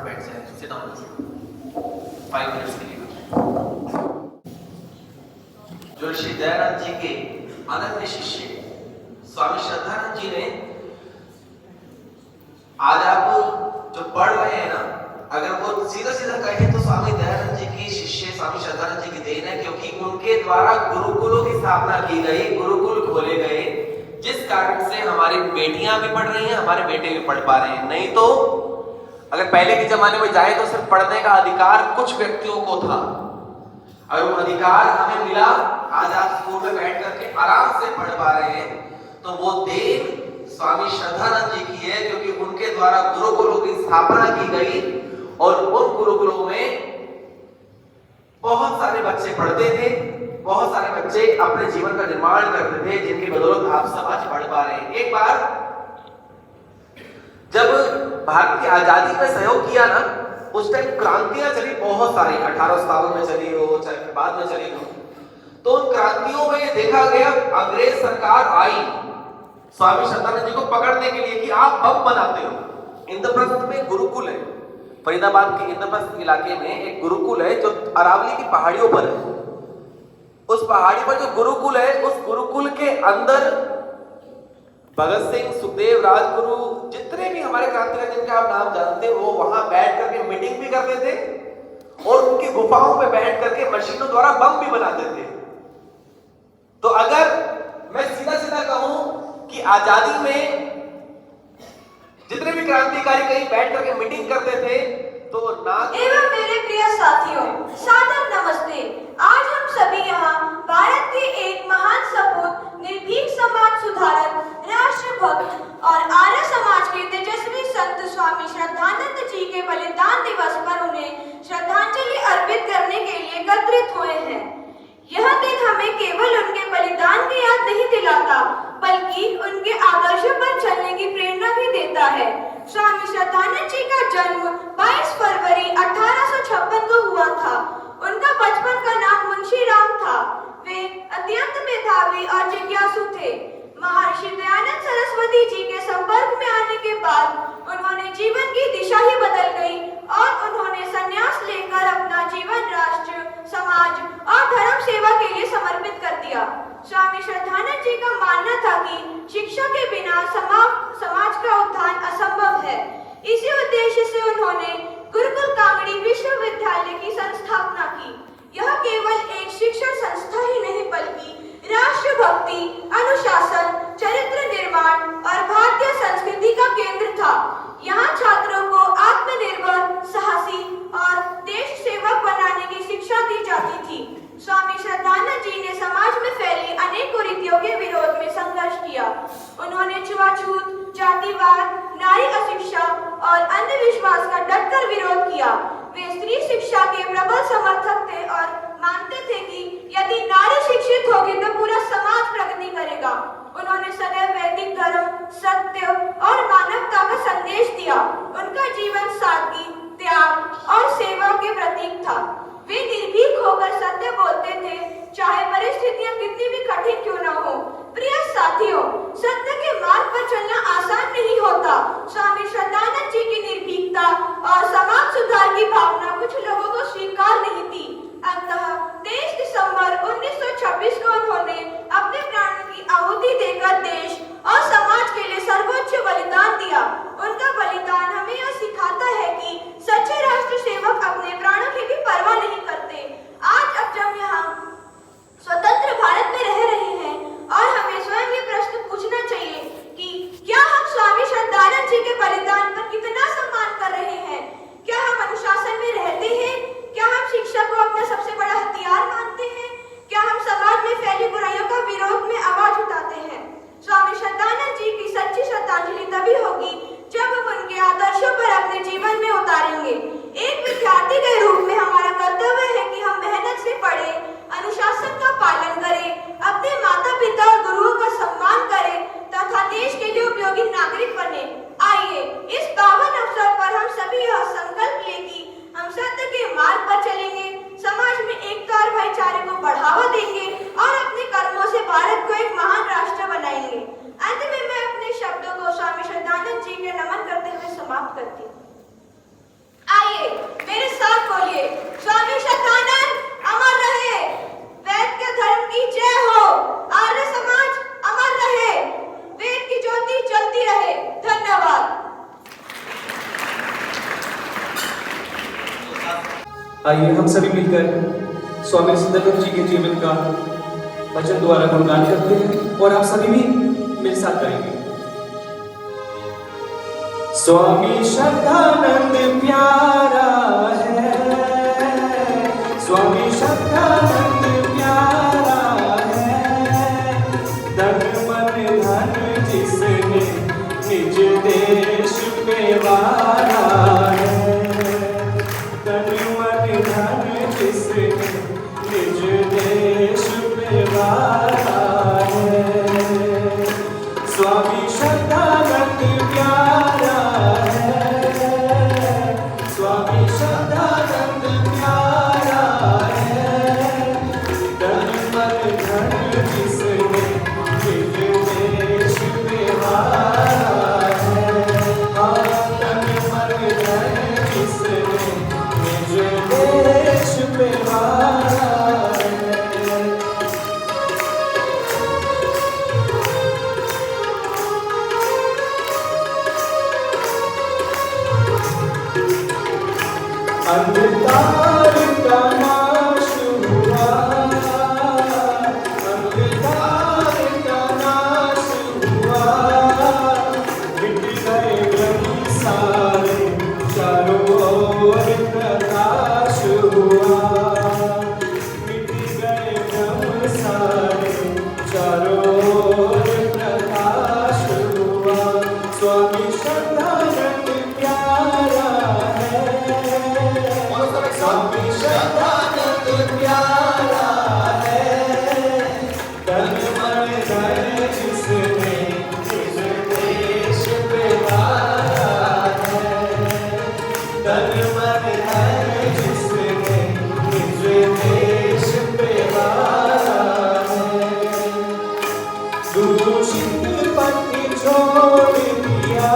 फटाफट बैठ जाए, सिट डाउन 5 मिनट्स के लिए। जो श्री दयानंद जी के अनन्य शिष्य स्वामी श्रद्धानंद जी ने, आज आप जो पढ़ रहे हैं ना, अगर वो सीधा सीधा कहें तो स्वामी दयानंद जी की शिष्य स्वामी श्रद्धानंद जी की देन है, क्योंकि उनके द्वारा गुरुकुलों की स्थापना की गई, गुरुकुल खोले गए, जिस कारण से हमारी बेटियां भी पढ़ रही हैं, हमारे बेटे भी पढ़ पा रहे हैं। नहीं तो अगर पहले के जमाने में जाए तो सिर्फ पढ़ने का अधिकार कुछ व्यक्तियों को था। अगर वो अधिकार हमें मिला, आज आप स्कूल में बैठ करके आराम से पढ़ पा रहे हैं, तो वो देन स्वामी श्रद्धानंद जी की है, क्योंकि उनके द्वारा गुरुकुलों की स्थापना की गई और उन गुरुकुलों में बहुत सारे बच्चे पढ़ते थे, बहुत सारे बच्चे अपने जीवन का निर्माण करते थे, जिनकी बदौलत आप सब आज पढ़ पा रहे हैं। एक बार जब भारत की आजादी में सहयोग किया ना, उस टाइम क्रांतियां चली बहुत सारी, 1857 में चली हो, चाहे बाद में चली हो, तो उन क्रांतियों में ये देखा गया, अंग्रेज सरकार आई स्वामी श्रद्धानंद जी को पकड़ने के लिए कि आप बम बनाते हो। इंद्रप्रस्थ में गुरुकुल है, फरीदाबाद के इंद्रप्रस्थ इलाके में एक गुरुकुल है जो अरावली की पहाड़ियों पर है। उस पहाड़ी पर जो गुरुकुल है, उस गुरुकुल के अंदर भगत सिंह, सुखदेव, राजगुरु, जितने भी हमारे क्रांतिकारी जिनके आप नाम जानते हो, वो वहां बैठ करके मीटिंग भी करते थे और उनकी गुफाओं में बैठ करके मशीनों द्वारा बम भी बनाते थे। तो अगर मैं सीधा सीधा कहूं कि आजादी में जितने भी क्रांतिकारी कहीं बैठ करके मीटिंग करते थे, तो ना एवं मेरे प्रिय साथियों, सादर नमस्ते। आज हम सभी यहाँ भारत के एक महान सपूत, निर्भीक समाज सुधारक, राष्ट्रभक्त और आर्य समाज के तेजस्वी संत स्वामी श्रद्धानंद जी के बलिदान दिवस पर उन्हें श्रद्धांजलि अर्पित करने के लिए एकत्रित हुए हैं। यह दिन हमें केवल उनके बलिदान की याद नहीं दिलाता, बल्कि उनके आदर्शों पर चलने की प्रेरणा भी देता है। स्वामी श्रद्धानंद जी का जन्म 22 फरवरी 1856 को हुआ था। उनका बचपन का नाम मुंशी राम था। वे अत्यंत मेधावी और जिज्ञासु थे। महर्षि दयानंद सरस्वती जी के संपर्क में आने के बाद उन्होंने जीवन की दिशा ही बदल गई और उन्होंने संन्यास लेकर अपना जीवन राष्ट्र, समाज और धर्म सेवा के लिए समर्पित कर दिया। स्वामी श्रद्धानंद जी का मानना था कि शिक्षा के बिना समाज का उत्थान असंभव है। इसी उद्देश्य से उन्होंने गुरुकुल कांगड़ी विश्वविद्यालय की संस्थापना की। यह केवल एक शिक्षण संस्था ही नहीं, बल्कि राष्ट्रभक्ति, अनुशासन, चरित्र निर्माण और भारतीय संस्कृति का केंद्र था। यहाँ छात्रों को आत्मनिर्भर, साहसी और देश सेवक बनाने की शिक्षा दी जाती थी। स्वामी श्रद्धानंद जी ने समाज में फैली अनेक कुरीतियों के विरोध में संघर्ष किया। उन्होंने छुआछूत, जातिवाद, नारी अशिक्षा और अंधविश्वास का डटकर विरोध किया। वे स्त्री शिक्षा के प्रबल समर्थक थे और मानते थे कि यदि नारी शिक्षित होगी तो पूरा समाज प्रगति करेगा। उन्होंने सदैव वैदिक धर्म, सत्य और मानवता का संदेश दिया। उनका जीवन सादगी, त्याग और सेवा के प्रतीक था। वे निर्भीक होकर सत्य बोलते थे, चाहे परिस्थितियां कितनी भी कठिन क्यों न हो। प्रिय साथियों, सत्य के मार्ग पर चलना आसान नहीं होता। स्वामी श्रद्धानंद जी की निर्भीकता और समाज सुधार की भावना कुछ लोगों को स्वीकार नहीं थी। अंततः 23 दिसंबर 1926 को उन्होंने अपने प्राणों की आहुति देकर देश और समाज के लिए सर्वोच्च बलिदान दिया। उनका बलिदान हमें यह सिखाता है कि सच्चे राष्ट्र सेवक अपने प्राणों की भी परवाह नहीं करते। आज अब जब यहाँ स्वतंत्र भारत में रह रहे हैं और हमें स्वयं ये प्रश्न पूछना चाहिए कि क्या हम स्वामी श्रद्धानंद जी के बलिदान पर कितना सम्मान कर रहे हैं? क्या हम अनुशासन में रहते हैं? क्या हम शिक्षा को अपना सबसे बड़ा हथियार मानते हैं? क्या हम समाज में फैली बुराइयों का विरोध में आवाज उठाते हैं? स्वामी श्रद्धानंद जी की सच्ची श्रद्धांजलि तभी होगी जब हम उनके आदर्शों पर अपने जीवन में उतारेंगे। एक विद्यार्थी के रूप में हमारा कर्तव्य है कि हम मेहनत से पढ़ें, अनुशासन का पालन करें, अपने माता पिता और गुरुओं का सम्मान करें तथा देश के लिए उपयोगी नागरिक बने। आइए इस पावन अवसर पर हम सभी यह संकल्प लें कि हम सत्य के मार्ग पर चलेंगे, समाज में एकता और भाईचारे को बढ़ावा देंगे और अपने कर्मों से भारत को एक महान राष्ट्र बनाएंगे। अंत में मैं अपने शब्दों को स्वामी श्रद्धानंद जी के नमन करते हुए समाप्त करती हूँ। आइए हम सभी मिलकर स्वामी सिद्धानंद जी के जीवन का वचन द्वारा गुणगान करते हैं और आप सभी भी मेरे साथ गाएंगे। स्वामी श्रद्धानंद प्यारा है, स्वामी श्रद्धानंद प्यारा है, धन मन धन जिसने निज देश पे वारा है, धन मन धन जिसने निज देश पे वारा है। स्वामी श्रद्धानंद प्यारा है, स्वामी श्रद्धानंद प्यारा है, धन मन धन जिसने निज देश पे वारा है, धन मन धन जिसने निज देश पे वारा है। अंधकार का नाश हुआ, अंधकार का नाश हुआ, मिट गए भ्रम सारे, चारों ओर प्रकाश हुआ, मिट गए भ्रम सारे, चारों ओर प्रकाश हुआ। स्वामी श्रद्धानंद प्यारा है, स्वामी श्रद्धानंद प्यारा है, धन मन धन जिसने निज देश पे वारा है, धन मन धन जिसने निज देश पे वारा है। दूषित पथ छोड़ दिया,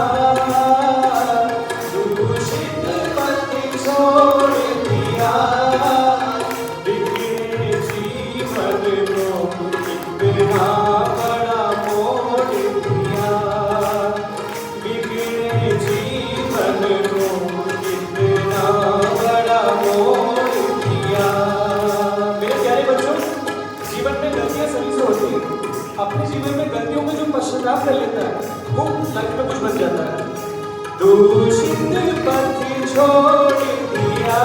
दूषित पथ छोड़ दिया, बिगड़े जीवन को इतना बड़ा मोड़ दिया, बिगड़े जीवन को इतना बड़ा मोड़ दिया। मेरे प्यारे बच्चों, जीवन में गलतियां सभी से होती हैं। अपने जीवन में गलतियों में जो पश्चाताप कर लेता है वो लाइफ में कुछ बन जाता है। दूषित पथ छोड़ दिया,